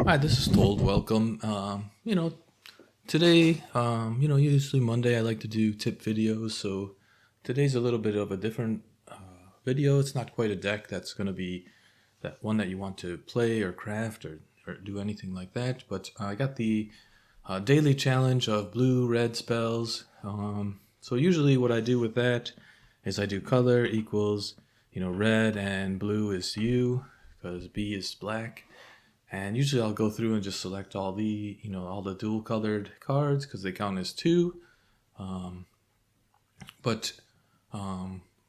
Hi, this is Told. Welcome. Today, usually Monday I like to do tip videos, so today's a little bit of a different video. It's not quite a deck that's going to be that one that you want to play or craft or do anything like that, but I got the daily challenge of blue, red spells. So usually what I do with that is I do color equals, red and blue is you, because B is black. And usually I'll go through and just select all the dual colored cards because they count as two. But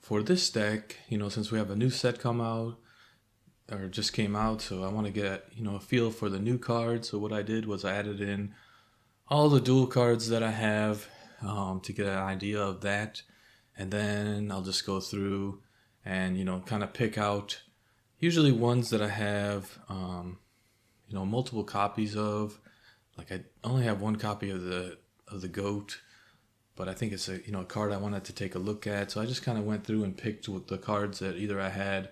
for this deck, since we have a new set come out or just came out, so I want to get, a feel for the new cards. So what I did was I added in all the dual cards that I have to get an idea of that. And then I'll just go through and, kind of pick out usually ones that I have multiple copies of. Like I only have one copy of the goat, but I think it's a card I wanted to take a look at. So I just kind of went through and picked with the cards that either I had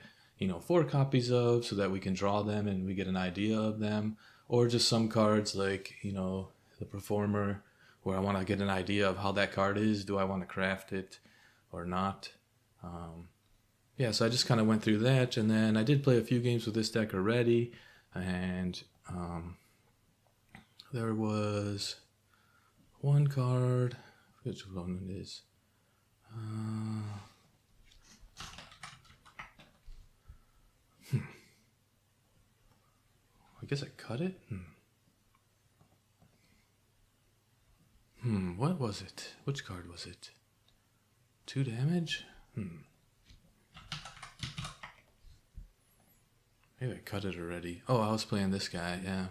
four copies of, so that we can draw them and we get an idea of them, or just some cards like the performer, where I want to get an idea of how that card is. Do I want to craft it or not? Yeah, so I just kind of went through that, and then I did play a few games with this deck already. And there was one card, which one it is. I guess I cut it. What was it? Which card was it? 2 damage? Maybe I cut it already. Oh, I was playing this guy, yeah.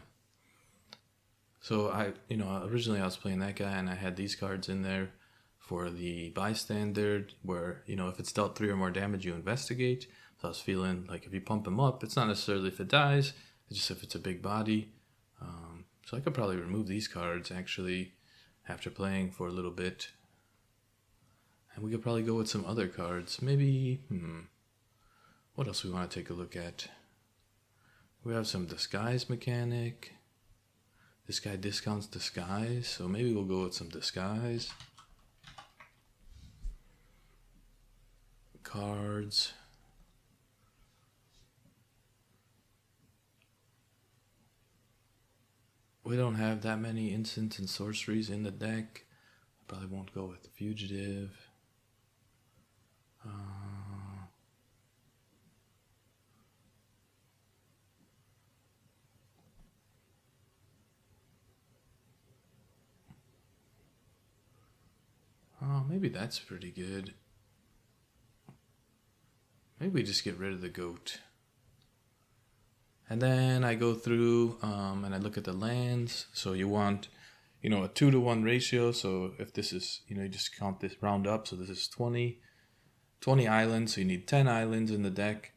So originally I was playing that guy, and I had these cards in there for the bystander, where, if it's dealt 3 or more damage, you investigate. So I was feeling like if you pump him up, it's not necessarily if it dies, it's just if it's a big body. So I could probably remove these cards, actually, after playing for a little bit. And we could probably go with some other cards. Maybe, what else we want to take a look at? We have some disguise mechanic. This guy discounts disguise, so maybe we'll go with some disguise. Cards. We don't have that many instants and sorceries in the deck. I probably won't go with the fugitive. Maybe that's pretty good. Maybe we just get rid of the goat. And then I go through and I look at the lands. So you want, a 2-to-1 ratio. So if this is, you just count this round up. So this is 20 islands. So you need 10 islands in the deck.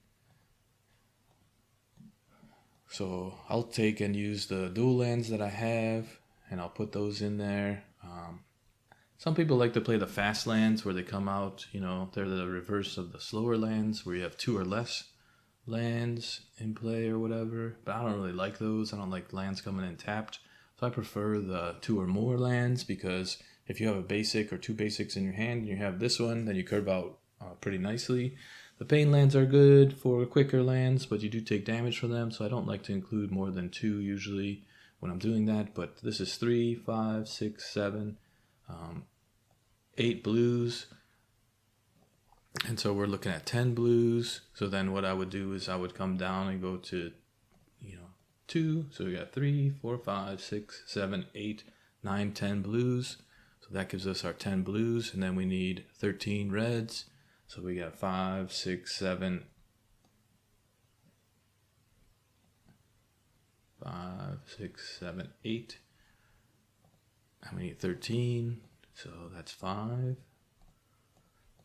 So I'll take and use the dual lands that I have, and I'll put those in there. Some people like to play the fast lands, where they come out, they're the reverse of the slower lands, where you have 2 or less lands in play or whatever. But I don't really like those. I don't like lands coming in tapped. So I prefer the 2 or more lands, because if you have a basic or 2 basics in your hand and you have this one, then you curve out pretty nicely. The pain lands are good for quicker lands, but you do take damage from them, so I don't like to include more than 2 usually when I'm doing that. But this is 3, 5, 6, 7, 8 blues. And so we're looking at 10 blues. So then what I would do is I would come down and go to 2. So we got 3, 4, 5, 6, 7, 8, 9, 10 blues. So that gives us our 10 blues. And then we need 13 reds. So we got 5, 6, 7, 5, 6, 7, 8. And we need 13. So that's 5.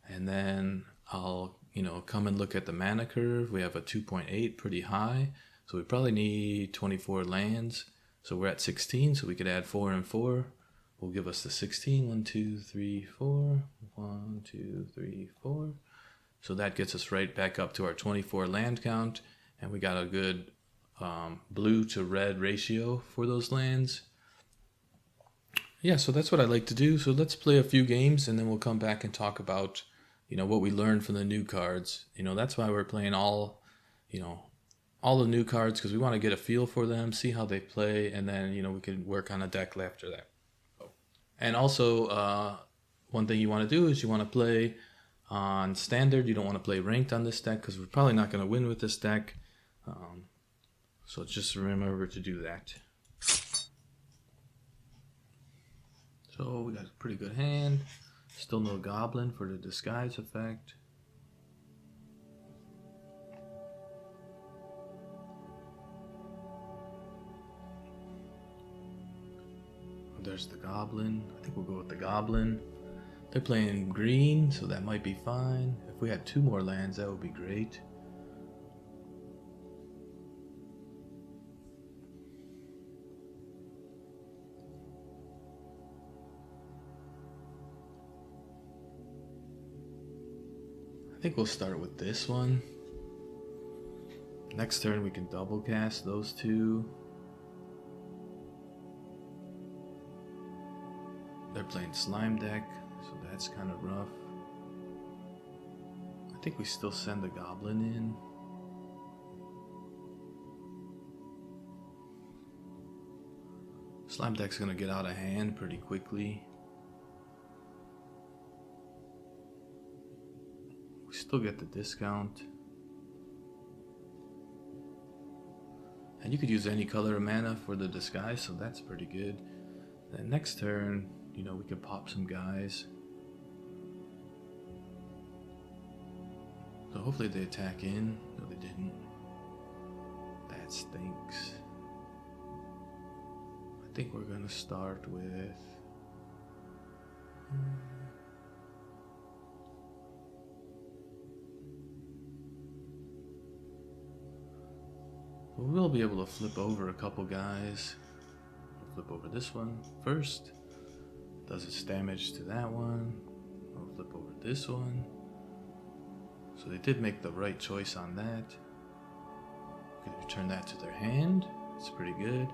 And then I'll, come and look at the mana curve. We have a 2.8, pretty high. So we probably need 24 lands. So we're at 16, so we could add 4 and 4. Will give us the 16. 1, 2, 3, 4. 1, 2, 3, 4. So that gets us right back up to our 24 land count. And we got a good blue to red ratio for those lands. Yeah, so that's what I like to do. So let's play a few games and then we'll come back and talk about, what we learned from the new cards. That's why we're playing you know, all the new cards, because we want to get a feel for them, see how they play, and then, we can work on a deck after that. And also, one thing you want to do is you want to play on standard. You don't want to play ranked on this deck because we're probably not going to win with this deck. So just remember to do that. So we got a pretty good hand. Still no goblin for the disguise effect. There's the goblin. I think we'll go with the goblin. They're playing green, so that might be fine. If we had 2 more lands, that would be great. I think we'll start with this one. Next turn we can double cast those 2. They're playing slime deck, so that's kind of rough. I think we still send the goblin in. Slime deck's gonna get out of hand pretty quickly. We still get the discount. And you could use any color of mana for the disguise, so that's pretty good. Then next turn, we can pop some guys. So hopefully they attack in. No, they didn't. That stinks. I think we're gonna start with... We will be able to flip over a couple guys. We'll flip over this one first. Does its damage to that one. We'll flip over this one. So they did make the right choice on that. We can return that to their hand. It's pretty good.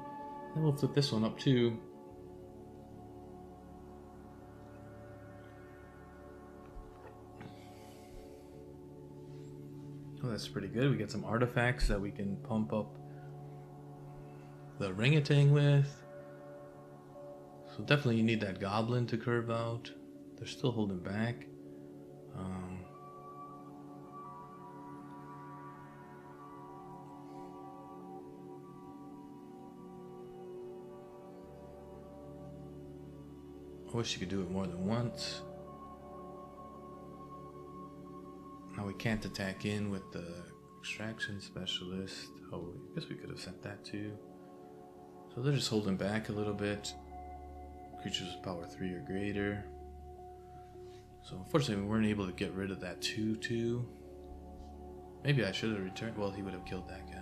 Then we'll flip this one up too. Oh, that's pretty good. We get some artifacts that we can pump up the orangutan with. So definitely you need that goblin to curve out. They're still holding back. I wish you could do it more than once. Now we can't attack in with the extraction specialist. Oh, I guess we could have sent that too. So they're just holding back a little bit. Creatures with power 3 or greater. So unfortunately we weren't able to get rid of that 2/2. Maybe I should have returned. Well, he would have killed that guy.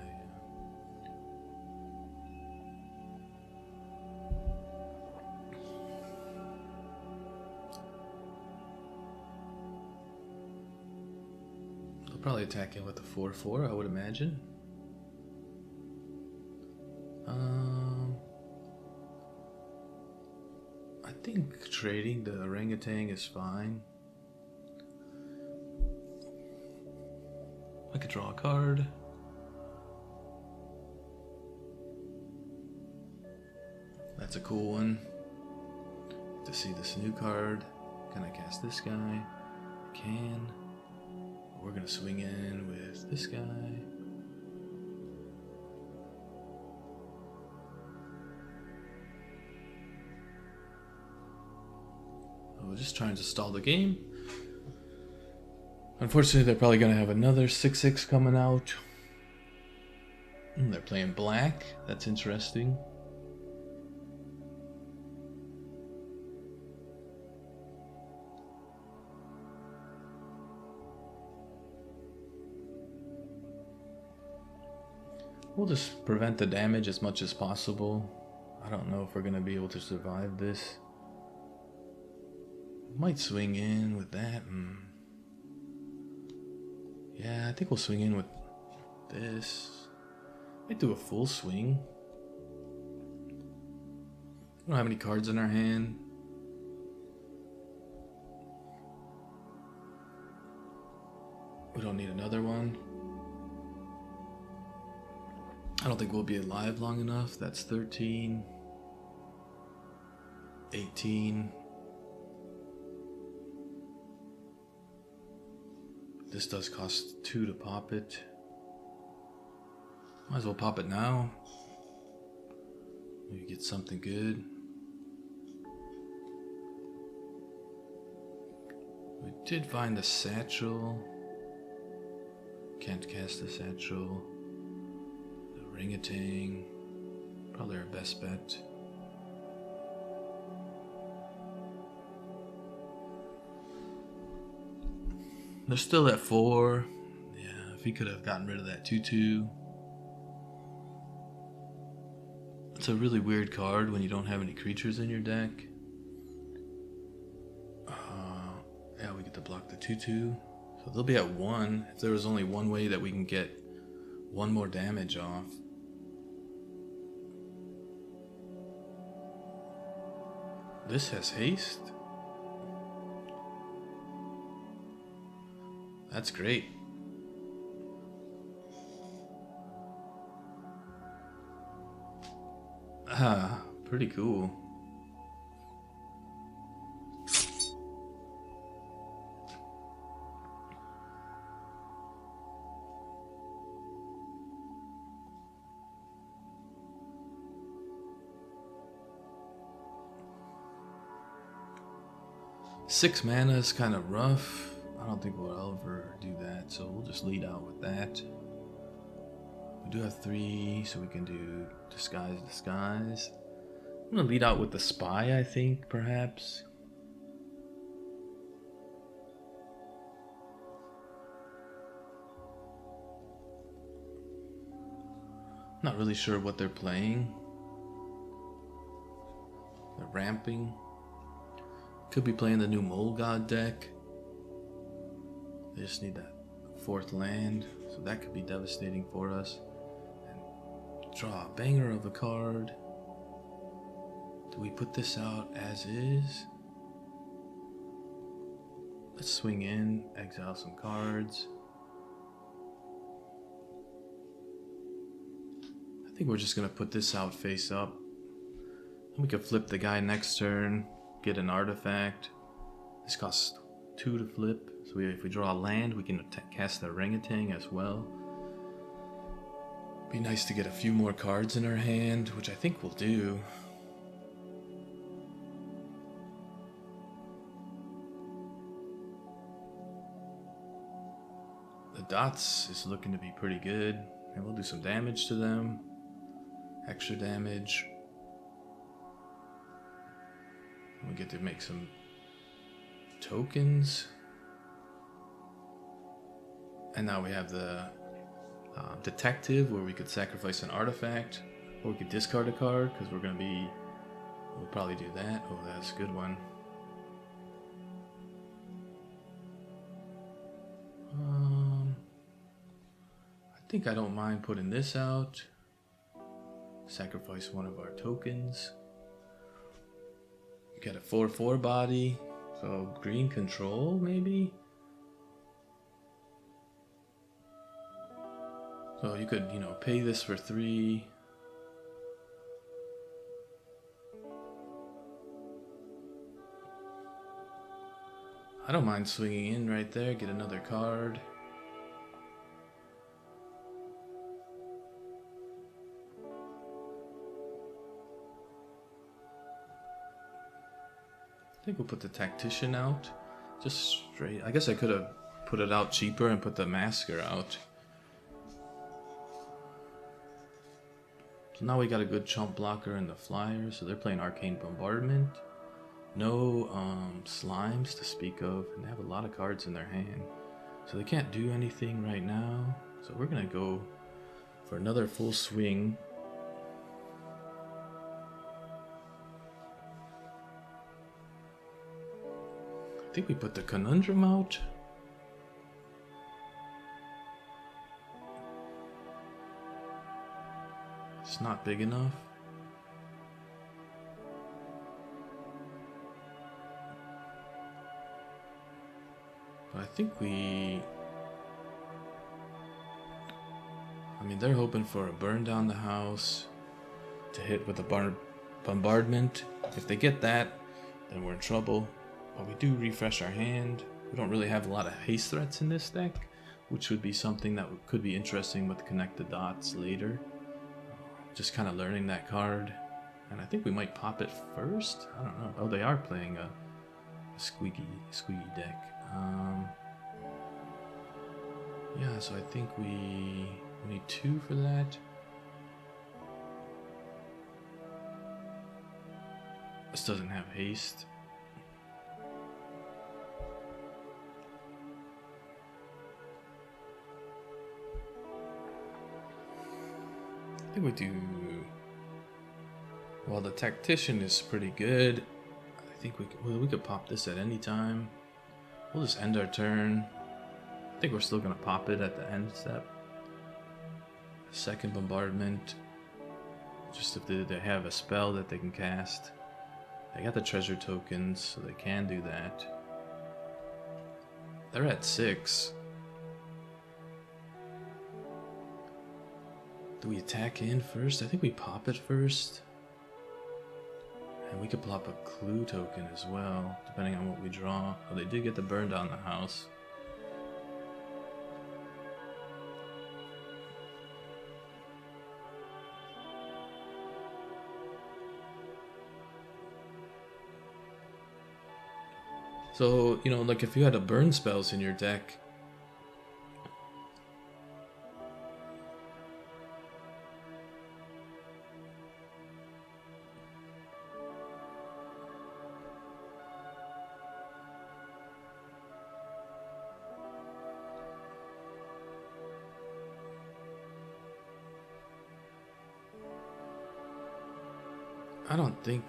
They'll probably attack in with the 4/4, I would imagine. I think trading the orangutan is fine. I could draw a card. That's a cool one. To see this new card. Can I cast this guy? I can. We're gonna swing in with this guy. We're just trying to stall the game. Unfortunately, they're probably going to have another 6/6 coming out. They're playing black. That's interesting. We'll just prevent the damage as much as possible. I don't know if we're going to be able to survive this. Might swing in with that. Yeah, I think we'll swing in with this. Might do a full swing. We don't have any cards in our hand. We don't need another one. I don't think we'll be alive long enough. That's 13. 18. This does cost 2 to pop it. Might as well pop it now. Maybe get something good. We did find the satchel. Can't cast the satchel. The ring-a-tang. Probably our best bet. They're still at 4. Yeah, if he could have gotten rid of that 2/2. It's a really weird card when you don't have any creatures in your deck. Yeah, we get to block the 2/2. So they'll be at 1. If there was only one way that we can get 1 more damage off. This has haste. That's great. Ah, pretty cool. Six mana is kind of rough. I don't think we'll ever do that, so we'll just lead out with that. We do have 3, so we can do disguise. I'm gonna lead out with the spy, I think, perhaps. Not really sure what they're playing. They're ramping. Could be playing the new Mole God deck. They just need that 4th land, so that could be devastating for us. And draw a banger of a card. Do we put this out as is? Let's swing in, exile some cards. I think we're just gonna put this out face up. And we could flip the guy next turn, get an artifact. This costs 2 to flip. So if we draw a land, we can cast the ring-a-tang as well. Be nice to get a few more cards in our hand, which I think we'll do. The dots is looking to be pretty good, and we'll do some damage to them. Extra damage. We get to make some tokens. And now we have the detective, where we could sacrifice an artifact, or we could discard a card, because we'll probably do that. Oh, that's a good one. I think I don't mind putting this out. Sacrifice one of our tokens. We got a 4/4 body, so green control maybe? So you could, pay this for 3. I don't mind swinging in right there, get another card. I think we'll put the tactician out. Just straight. I guess I could have put it out cheaper and put the masker out. So now we got a good chump blocker in the flyer. So they're playing Arcane Bombardment. No slimes to speak of, and they have a lot of cards in their hand. So they can't do anything right now. So we're gonna go for another full swing. I think we put the Conundrum out. It's not big enough. But I think I mean, they're hoping for a burn down the house to hit with a bombardment. If they get that, then we're in trouble. But we do refresh our hand. We don't really have a lot of haste threats in this deck, which would be something that could be interesting with Connect the Dots later. Just kind of learning that card. And I think we might pop it first. I don't know. Oh, they are playing a squeaky deck. Yeah, so I think we need 2 for that. This doesn't have haste. I think we do... Well, the Tactician is pretty good. I think we could pop this at any time. We'll just end our turn. I think we're still going to pop it at the end step. Second bombardment. Just if they have a spell that they can cast. They got the treasure tokens, so they can do that. They're at 6. Do we attack in first? I think we pop it first. And we could plop a clue token as well, depending on what we draw. Oh, they did get the burn down the house. So, you know, like if you had a burn spells in your deck,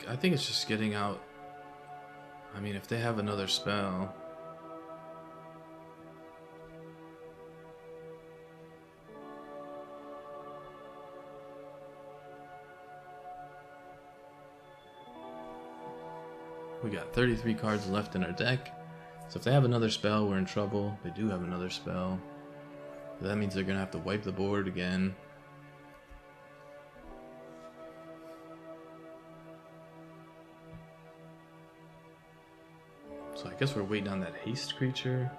I think it's just getting out. I mean, if they have another spell. We got 33 cards left in our deck. So if they have another spell, we're in trouble. They do have another spell. That means they're gonna have to wipe the board again. So I guess we're waiting on that haste creature.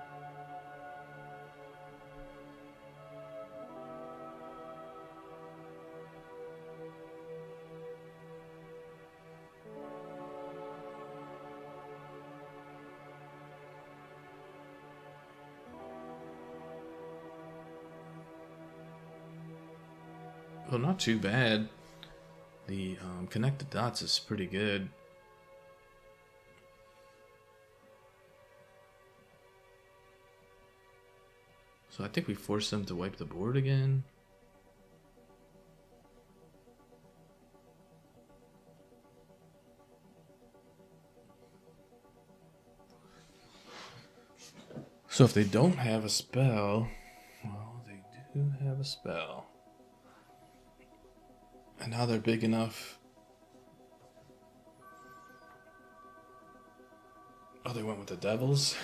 Well, not too bad. The Connect the Dots is pretty good. So I think we force them to wipe the board again. So if they don't have a spell, well, they do have a spell. And now they're big enough. Oh, they went with the Devils.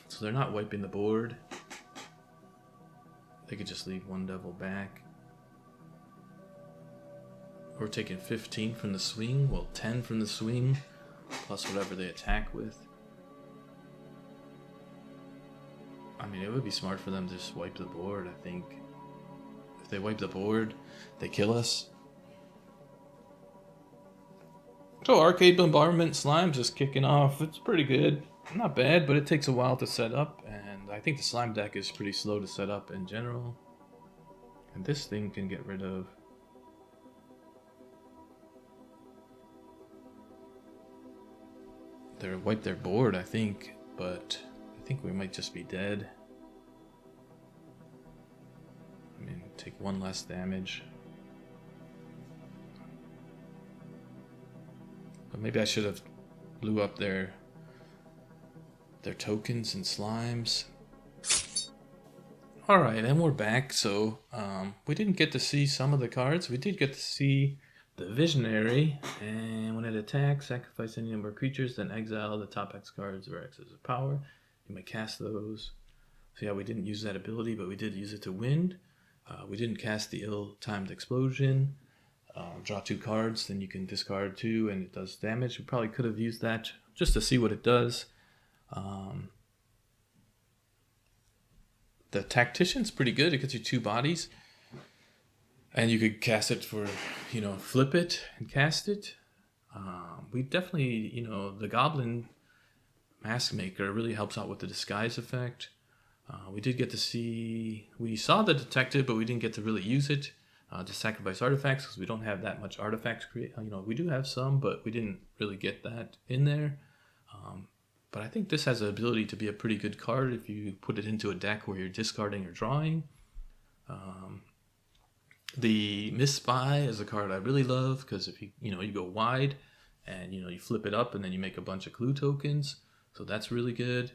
So they're not wiping the board. They could just leave one devil back. We're taking 15 from the swing. Well, 10 from the swing. Plus whatever they attack with. I mean, it would be smart for them to just wipe the board, I think. If they wipe the board, they kill us. So Arcade Bombardment Slime's just kicking off. It's pretty good. Not bad, but it takes a while to set up. And I think the Slime deck is pretty slow to set up in general. And this thing can get rid of... They wipe their board, I think. But I think we might just be dead. I mean, take 1 less damage. But maybe I should have blew up their tokens and slimes. All right, and we're back. So we didn't get to see some of the cards. We did get to see the Visionary, and when it attacks, sacrifice any number of creatures, then exile the top X cards or X's of power. You may cast those. So yeah, we didn't use that ability, but we did use it to win. We didn't cast the ill-timed explosion. Draw 2 cards, then you can discard 2, and it does damage. We probably could have used that just to see what it does. The Tactician's pretty good. It gets you 2 bodies. And you could cast it for, flip it and cast it. We definitely, the Goblin Mask Maker really helps out with the disguise effect. We did get to see, we saw the Detective, but we didn't get to really use it to sacrifice artifacts because we don't have that much artifacts. We do have some, but we didn't really get that in there. But I think this has the ability to be a pretty good card if you put it into a deck where you're discarding or drawing. The Miss Spy is a card I really love because if you go wide and you flip it up and then you make a bunch of clue tokens, so that's really good.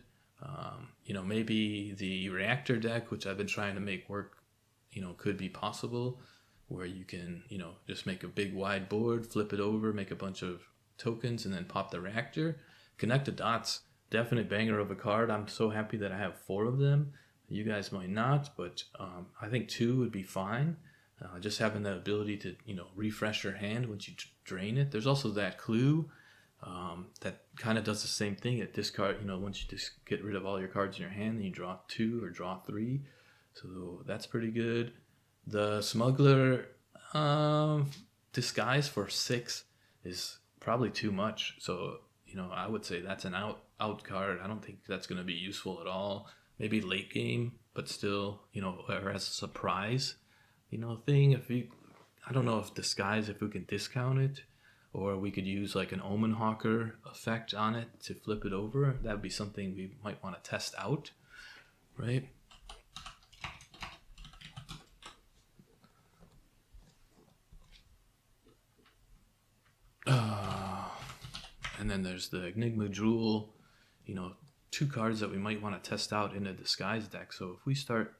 Maybe the Reactor deck, which I've been trying to make work, could be possible, where you can just make a big wide board, flip it over, make a bunch of tokens, and then pop the Reactor. Connect the Dots, definite banger of a card. I'm so happy that I have 4 of them. You guys might not, but I think 2 would be fine. Just having the ability to refresh your hand once you drain it. There's also that Clue that kind of does the same thing. It discard once you just get rid of all your cards in your hand, then you draw 2 or draw 3. So that's pretty good. The Smuggler disguise for 6 is probably too much. So I would say that's an out card. I don't think that's going to be useful at all. Maybe late game, but still or as a surprise. Thing. I don't know if disguise, if we can discount it, or we could use like an Omen Hawker effect on it to flip it over. That would be something we might want to test out, right? And then there's the Enigma Jewel, 2 cards that we might want to test out in a disguise deck. So if we start,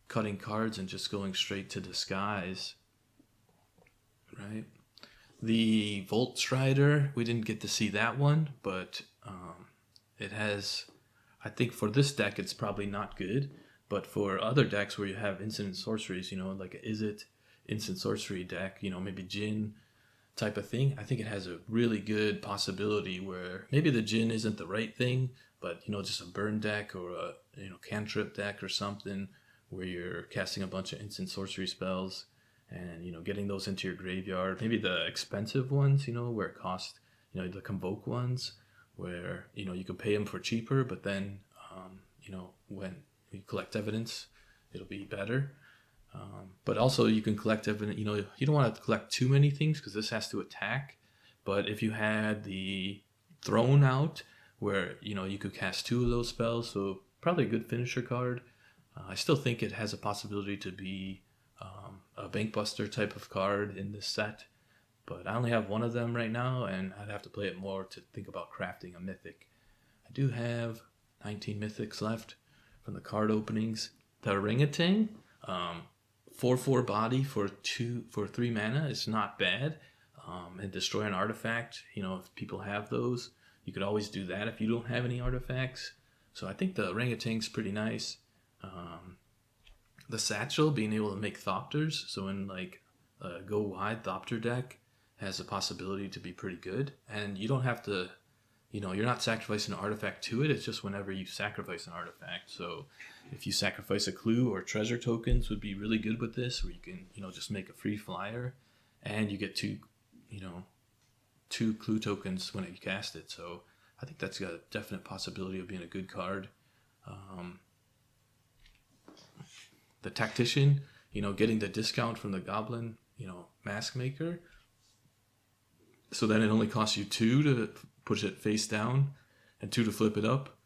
cutting cards and just going straight to disguise, right? The Volt Strider, we didn't get to see that one, but it has, I think for this deck it's probably not good, but for other decks where you have instant sorceries, like an Izzet instant sorcery deck, maybe Jin type of thing, I think it has a really good possibility where maybe the Jin isn't the right thing, but just a burn deck or a cantrip deck or something where you're casting a bunch of instant sorcery spells and getting those into your graveyard. Maybe the expensive ones, where it costs, the Convoke ones, where you can pay them for cheaper, but then when you collect evidence, it'll be better. But also you can collect evidence. You don't want to collect too many things because this has to attack. But if you had the Throne out, where you could cast 2 of those spells, so probably a good finisher card. I still think it has a possibility to be a Bankbuster type of card in this set, but I only have 1 of them right now, and I'd have to play it more to think about crafting a mythic. I do have 19 mythics left from the card openings. The Orangutan, 4/4 body for 3 mana is not bad, and destroy an artifact. If people have those, you could always do that if you don't have any artifacts. So I think the Orangutan's pretty nice. The Satchel, being able to make Thopters, so in go wide Thopter deck has a possibility to be pretty good, and you don't have to, you're not sacrificing an artifact to it. It's just whenever you sacrifice an artifact. So if you sacrifice a clue or treasure tokens, would be really good with this, where you can just make a free flyer, and you get 2 clue tokens when you cast it. So I think that's got a definite possibility of being a good card. The Tactician, getting the discount from the Goblin, Mask Maker. So then it only costs you 2 to push it face down and 2 to flip it up.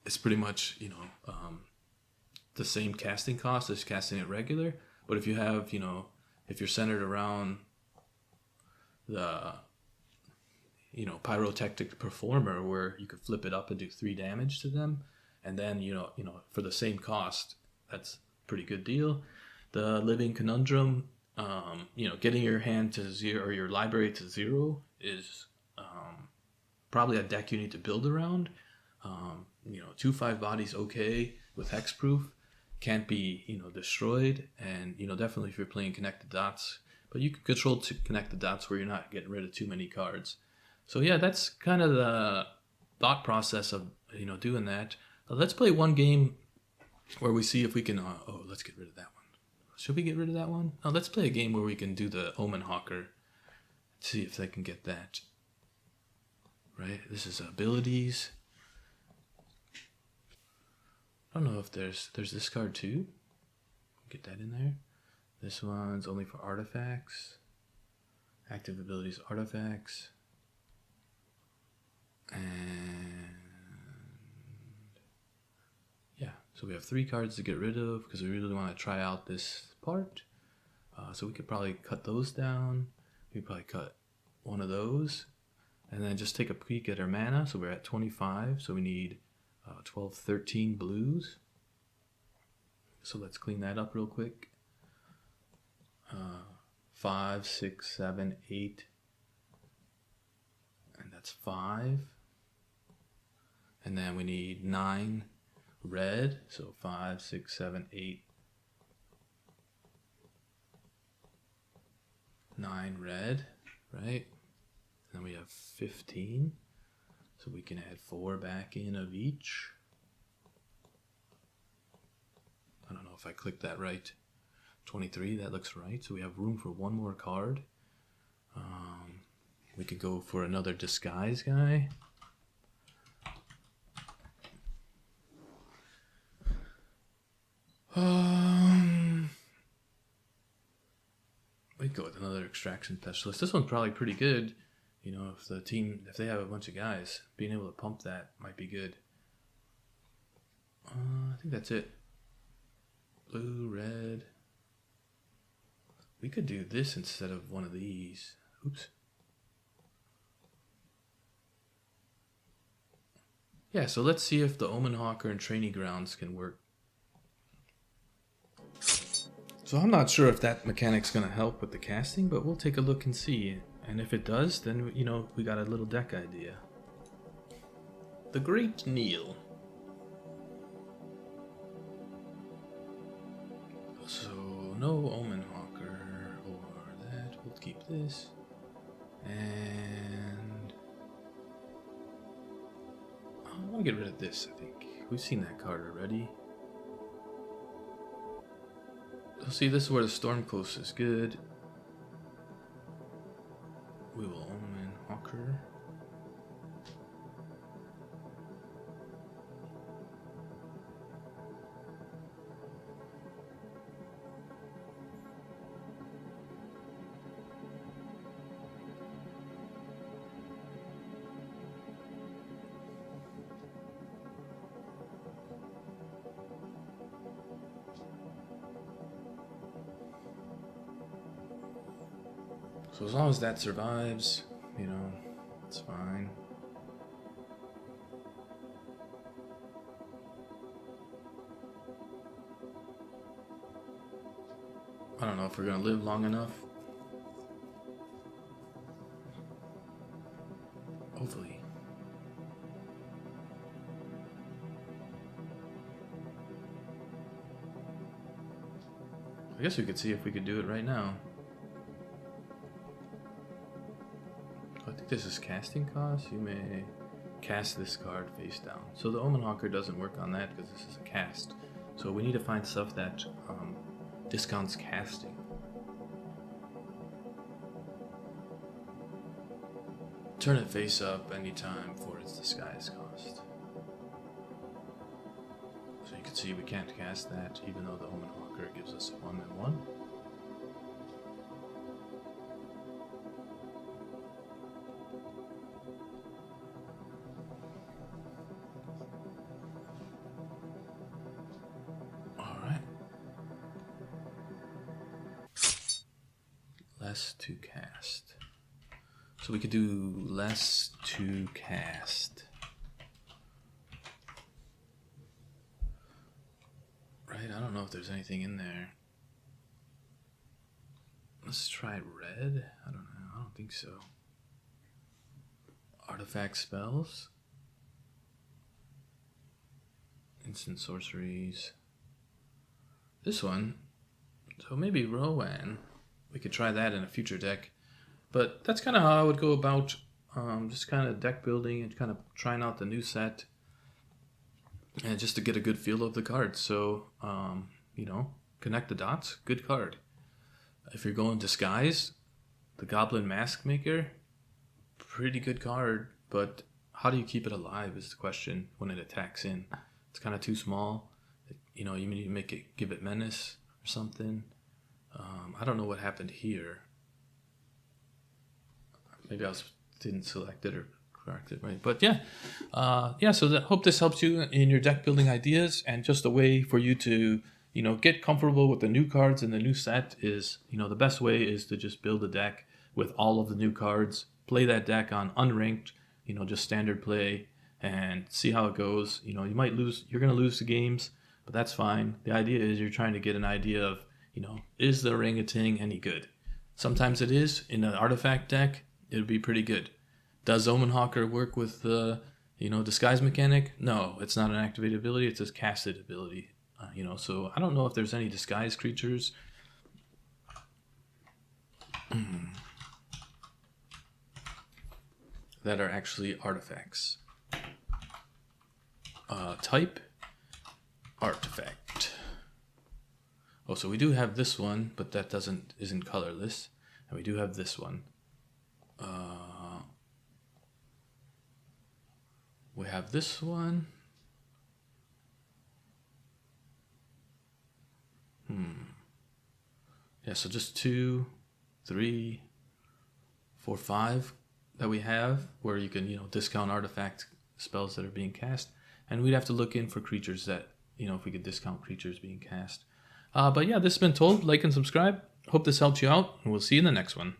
It's pretty much, the same casting cost as casting it regular. But if you have, if you're centered around the, Pyrotactic Performer, where you could flip it up and do 3 damage to them, And then for the same cost, that's a pretty good deal. The Living Conundrum, getting your hand to 0 or your library to 0 is probably a deck you need to build around. 2/5 body's okay with hexproof, can't be destroyed, and definitely if you're playing Connect the Dots, but you can control to connect the dots where you're not getting rid of too many cards. So yeah, that's kind of the thought process of doing that. Let's play one game where we see if we can. Let's get rid of that one. Should we get rid of that one? Let's play a game where we can do the Omen Hawker. See if they can get that. Right. This is abilities. I don't know if there's this card too. Get that in there. This one's only for artifacts. Active abilities, artifacts. And yeah, so we have 3 cards to get rid of because we really want to try out this part. So we could probably cut those down. We could probably cut one of those. And then just take a peek at our mana. So we're at 25. So we need 12, 13 blues. So let's clean that up real quick. 5, 6, 7, 8. And that's 5. And then we need 9 red. So 5, 6, 7, 8. 9 red, right? And then we have 15. So we can add 4 back in of each. I don't know if I clicked that right. 23, that looks right. So we have room for one more card. We could go for another disguise guy. We go with another extraction specialist. This one's probably pretty good. If the team, if they have a bunch of guys, being able to pump that might be good. I think that's it. Blue, red. We could do this instead of one of these. Oops. Yeah, so let's see if the Omen Hawker and Trainee Grounds can work. So I'm not sure if that mechanic's going to help with the casting, but we'll take a look and see. And if it does, then, we got a little deck idea. The Great Neil. So, no Omen Hawker or that. We'll keep this. And I want to get rid of this, I think. We've seen that card already. So see, this is where the Stormcoast is good. We will Omen Hawker. So as long as that survives, it's fine. I don't know if we're gonna live long enough. Hopefully. I guess we could see if we could do it right now. I think this is casting cost. You may cast this card face down. So the Omen Hawker doesn't work on that because this is a cast. So we need to find stuff that discounts casting. Turn it face up anytime for its disguise cost. So you can see we can't cast that even though the Omen Hawker gives us a 1/1. Less to cast. So we could do less to cast. right? I don't know if there's anything in there. Let's try red. I don't know. I don't think so. Artifact spells. Instant sorceries. This one. So maybe Rowan. We could try that in a future deck. But that's kind of how I would go about just kind of deck building and kind of trying out the new set. And just to get a good feel of the cards. So, connect the dots. Good card. If you're going Disguise, the Goblin Mask Maker, pretty good card. But how do you keep it alive is the question when it attacks in. It's kind of too small. You need to give it Menace or something. I don't know what happened here. Maybe I didn't select it or correct it right. But so hope this helps you in your deck building ideas, and just a way for you to get comfortable with the new cards in the new set is, the best way is to just build a deck with all of the new cards, play that deck on unranked, just standard play, and see how it goes. You might lose, you're going to lose the games, but that's fine. The idea is you're trying to get an idea of, is the orangutan any good? Sometimes it is. In an artifact deck, it would be pretty good. Does Omenhawker work with the, disguise mechanic? No, it's not an activated ability, it's a casted ability. So I don't know if there's any disguise creatures. That are actually artifacts. Type, artifact. Oh, so we do have this one, but that isn't colorless. And we do have this one. We have this one. Yeah, so just 2, 3, 4, 5 that we have, where you can, discount artifact spells that are being cast. And we'd have to look in for creatures that, if we could discount creatures being cast. But yeah, this has been Told. Like and subscribe. Hope this helped you out, and we'll see you in the next one.